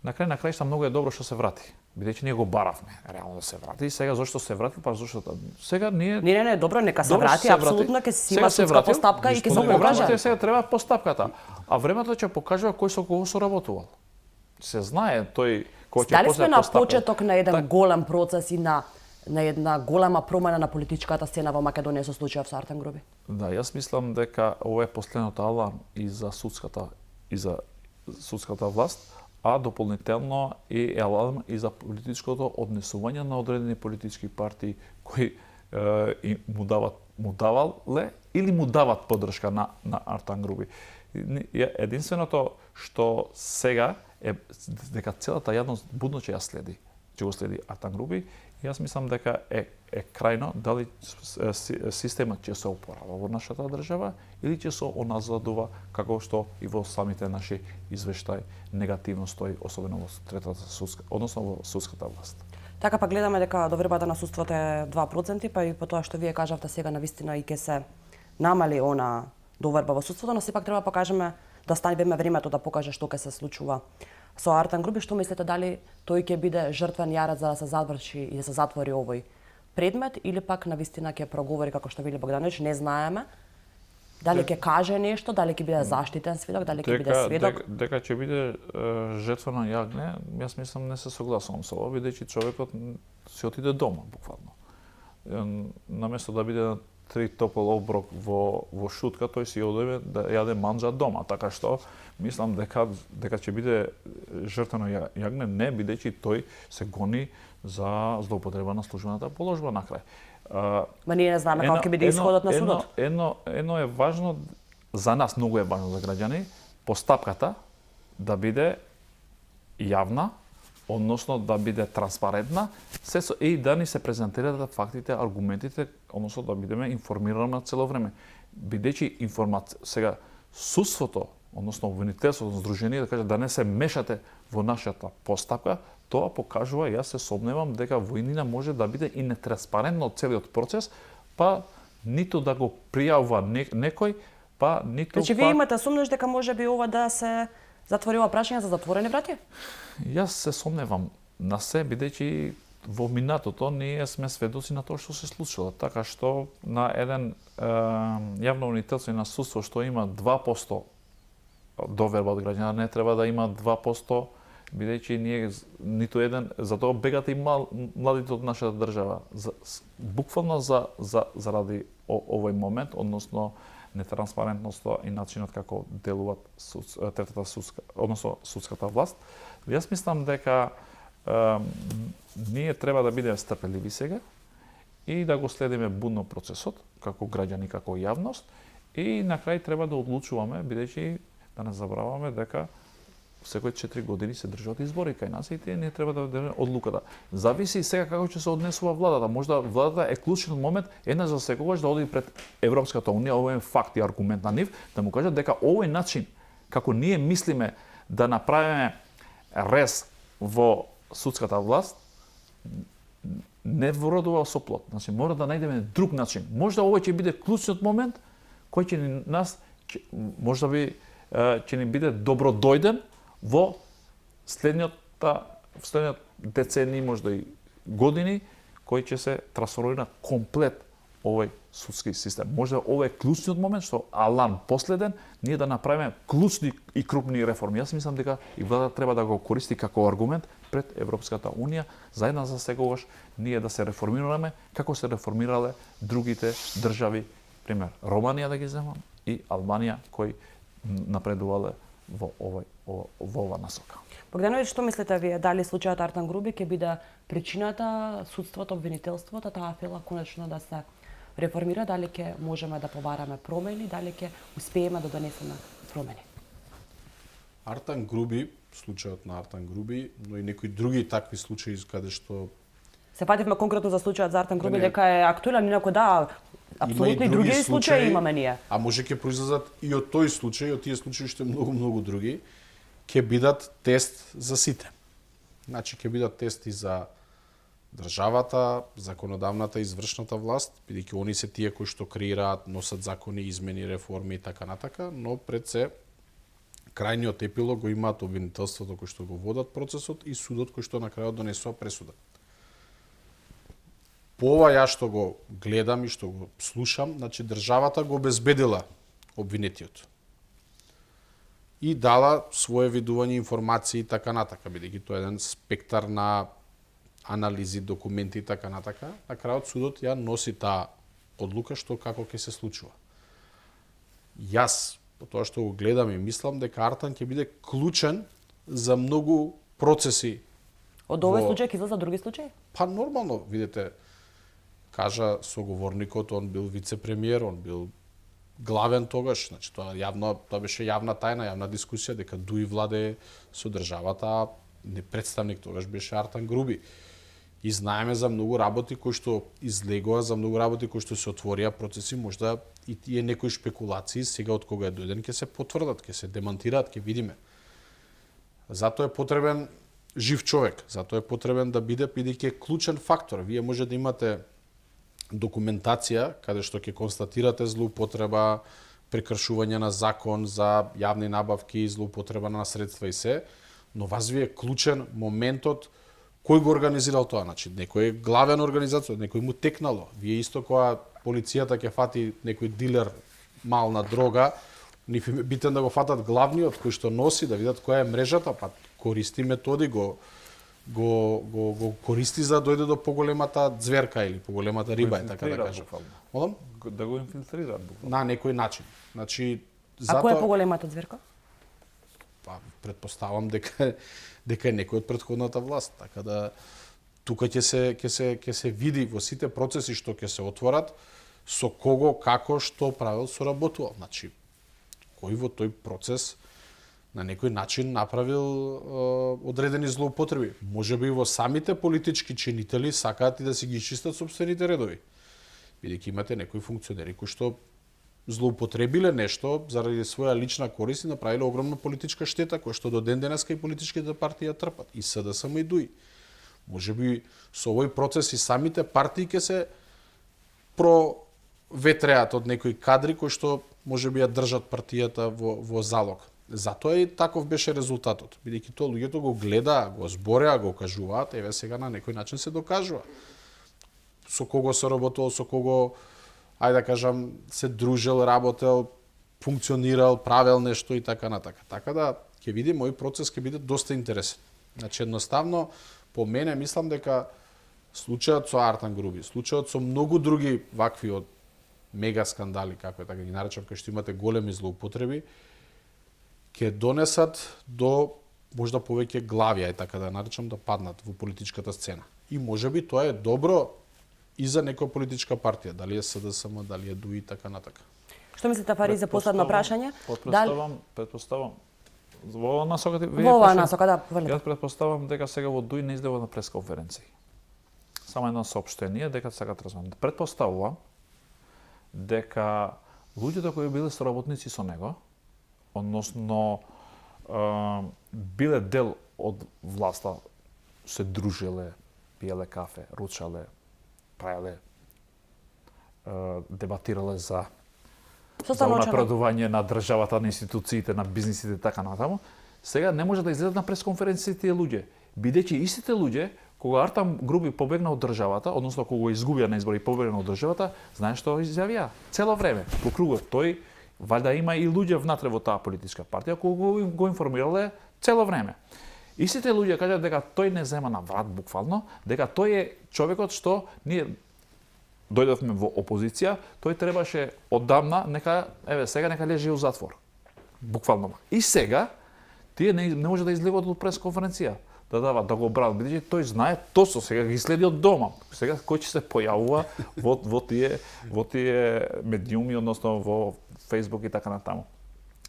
на крај крајшта многу е добро што се врати, бидејќи ние го баравме реално да се врати. И сега зошто се врати, па зошто сега ние Не, добро, нека се врати, апсолутно ќе си има судска постапка и ќе се покаже. Сега треба постапката, а времето ќе покажува кој со кого соработувал. Се знае тој кој ќе Дали сме на почеток на еден голем процес и на една голема промена на политичката сцена во Македонија со случајот со Артан Груби? Да, јас мислам дека ова е последното аларм и за судската власт, а дополнително и аларм и за политичкото однесување на одредени политички партии кои му давале или му дават поддршка на Артан Груби. Единственото што сега е дека целата јавност будно ќе ја следи, ќе го следи Артан Груби. Јас мислам дека е крајно дали системот ќе се опорава во нашата држава или ќе се оназадува како што и во самите наши извештаи негативно стои, особено во третата судска, односно во судската власт. Така па гледаме дека довербата на судството е 2%, па и по тоа што вие кажавте сега навистина и ќе се намали она доверба во судството, но сепак треба покажеме да станеме времето да покаже што ќе се случува со Артан Груби. Што мислите, дали тој ќе биде жртвен јарец за да се заврши и да се затвори овој предмет или пак навистина ќе проговори како што вели Богдановиќ, не знаеме. Дали ќе каже нешто, дали ќе биде заштитен сведок, дали ќе биде сведок? Дека ќе биде жртвено јагне, јас мислам не се согласувам со ова, бидејќи човекот си отиде дома буквално. Наместо да биде на 3 топол оброк во шутка, тој си одеме да јаде манџа дома, така што мислам дека ќе биде жртвено јагне, не бидејќи тој се гони за злоупотреба на службената положба на крај. Ма ние не знаеме како ќе биде исходот на судот. Едно е важно, за нас многу е важно за граѓани, постапката да биде јавна, односно да биде транспарентна, и да ни се презентираат фактите, аргументите, односно да бидеме информирани цело време. Бидејќи сега судството, односно обвинителството, здружение, да каже да не се мешате во нашата постапка, тоа покажува, јас се сомневам дека војнина може да биде и нетранспарентно целиот процес, па ниту да го пријавува некој, па ниту... Значи, вие имате сумнеш дека може би ова да се затвори ова прашање за затворени врати? Јас се сомневам на се, бидејќи во минатото ние сме сведоци на тоа што се случило, така што на еден јавно обвинителство и на судство што има 2% доверба од граѓана, не треба да има 2%, бидејќи ние ниту еден, затоа бегат и младите од нашата држава, буквално заради овој момент, односно нетранспарентноста и начинот како делуваат третата судска, односно судската власт. Јас мислам дека ние треба да бидеме стрпеливи сега и да го следиме будно процесот, како граѓани, како јавност, и на крај треба да одлучуваме, бидејќи да не забраваме дека секој 4 години се држат избори кај нас и тие не треба да дадеме одлуката. Зависи сега како ќе се однесува владата. Можда владата е клучен момент еднаш за секогаш да оди пред Европската унија, ова е факт и аргумент на нив, да му кажат дека овој начин како ние мислиме да направиме рез во судската власт не вродува со плод. Значи мора да најдеме друг начин. Можда овој ќе биде клучниот момент кој ќе нас можда би ќе ни биде добродојден во следниот децени, можда и години, кој ќе се трансформира комплет овој судски систем. Можда ова е клучниот момент што аларм последен, ние да направиме клучни и крупни реформи. Јас мислам дека и владата треба да го користи како аргумент пред Европската унија, заедно за секогаш ние да се реформираме како се реформирале другите држави, пример Романија да ги земам и Албанија, кои напредувале во ова насока. Богдановиќ, што мислите вие, дали случајот Артан Груби ќе биде причината судството, обвинителството, таа апела конечно да се реформира, дали ќе можеме да побараме промени, дали ќе успееме да донесеме промени? Артан Груби, случајот на Артан Груби, но и некои други такви случаи каде што се пативме конкретно за случајот за Артан Груби, дека е актуелен, инаку да, апсолутно и други случаи имаме ние. А може ќе произлезат и од тој случај, од тие случаи што многу други, ќе бидат тест за сите. Значи ќе бидат тести за државата, законодавната и извршната власт, бидејќи они се тие кои што креираат, носат закони, измени, реформи и така натака, но пред се крајниот епилог го имаат обвинителството кои што го водат процесот и судот кој што на крајот донесува пресуда. По ова ја што го гледам и што го слушам, значи државата го обезбедила обвинетиот. И дала свое видување информации и така натака, бидејќи тоа е еден спектар на анализи, документи и така натака. На крајот судот ја носи таа одлука што како ќе се случува. Јас, по тоа што го гледам и мислам дека Артан ќе биде клучен за многу процеси. Од овој случај ќе излезат други случаи? Па нормално, видите, кажа соговорникот, он бил вице-премиер, он бил главен тогаш, значи тоа беше јавна тајна, јавна дискусија дека дуи владе со државата, а не представник тогаш беше Артан Груби. И знаеме за многу работи кои што излегоа, за многу работи кои што се отворија процеси, можда и тие некои шпекулации сега од кога е дојден ќе се потврдат, ќе се демантираат, ќе видиме. Затоа е потребен жив човек, затоа е потребен да биде, бидејќи е клучен фактор. Вие може да имате документација каде што ќе констатирате злоупотреба, прекршување на закон за јавни набавки, злоупотреба на средства и се, но вас ви е клучен моментот кој го организирал тоа, значи некој е главен организатор, некој му текнало. Вие исто кога полицијата ќе фати некој дилер мал на дрога, нив им е битен да го фатат главниот кој што носи, да видат која е мрежата, па користи методи, го користи за да дојде до поголемата ѕверка или поголемата риба, така да кажам. Молам? Да го инфилтрираат буквално. На некој начин. Значи, затоа... А која е поголемата ѕверка? Па, предпоставам дека е некој од претходната власт, така да тука ќе се види во сите процеси што ќе се отворат со кого, како, што правил, соработувал. Значи, кој во тој процес на некој начин направил одредени злоупотреби. Можеби и во самите политички чинители сакаат и да си ги чистат сопствените редови. Бидејќи имате некои функционери кои што злоупотребиле нешто заради своја лична корист и направиле огромна политичка штета, која што до ден денеска и политичките партии ја трпат. И СДСМ и ДУИ. Можеби со овој процес и самите партии ќе се проветреат од некои кадри кои што можеби ја држат партијата во залог. Затоа и таков беше резултатот. Бидејќи тоа луѓето го гледа, го збореа, го кажуваат, еве сега на некој начин се докажува. Со кого се работел, со кого, ајде да кажам, се дружел, работел, функционирал, правел нешто и така натака. Така да ќе видиме, овој процес ќе биде доста интересен. Значи едноставно по мене мислам дека случајот со Артан Груби, случајот со многу други вакви од мега скандали, како е така ги наречам, кај што имате големи злоупотреби, ќе донесат до можда повеќе глави, ај така да наречам, да паднат во политичката сцена. И можеби тоа е добро и за некоја политичка партија, дали е СДСМ, дали е ДУИ и така натака. Што мислите, Фариз, за последно прашање? Предпоставам во оваа насока Во оваа насока, да, повелете. Јас предпоставам дека сега во ДУИ не излегува на пресконференции. Само едно соопштение дека сега разберам. Предпоставувам дека луѓето кои биле соработници со него, односно биле дел од власта, се дружиле, пиеле кафе, ручале, правеле, дебатирале за напредување на државата, на институциите, на бизнисите и така натаму, сега не може да излезат на пресконференции тие луѓе, бидејќи истите луѓе кога Артан Груби побегна од државата, односно кога го изгубија на избори и побегна од државата, знаеш што изјавија? Цело време по кругот тој валјда има и луѓе внатре во таа политичка партија кои го информирале цело време. Истите луѓе кажат дека тој не зема на врат буквално, дека тој е човекот што ние дојдовме во опозиција, тој требаше оддамна сега нека лежи у затвор. Буквално. И сега тие не може да излегат од пресконференција, да го брат, бидејќи тој знае точно сега ги следи од дома. Сега кој ќе се појавува во тие медиуми, односно во Facebook и така натаму.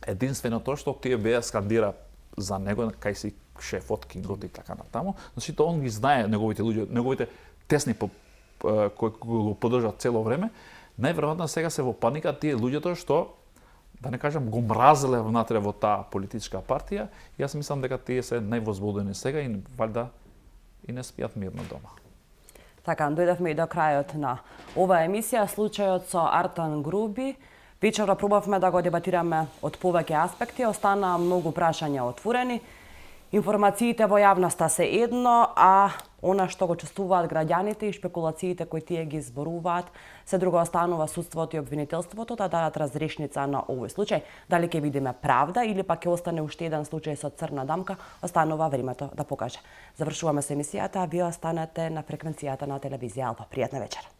Единствено тоа што тие беа скандира за него кај си шефот, кингот и така натаму, значи тоа он ги знае неговите луѓе, неговите тесни кои го поддржат цело време, најверојатно сега се во паника тие луѓето што, да не кажам, го мразеле внатре во таа политичка партија. Јас мислам дека тие се највозбудени сега и валјда и не спијат мирно дома. Така, дојдовме и до крајот на оваа емисија, случајот со Артан Груби. Вечерва пробавме да го дебатираме од повеќе аспекти, остана многу прашања отворени. Информациите во јавноста се едно, а она што го чувствуваат граѓаните и шпекулациите кои тие ги зборуваат, се друго. Останува судството и обвинителството да дадат разрешница на овој случај. Дали ќе видиме правда или пак ќе остане уште еден случај со црна дамка, останува времето да покаже. Завршуваме се емисијата, а вие останете на фреквенцијата на телевизија Алба. Пријатна вечер.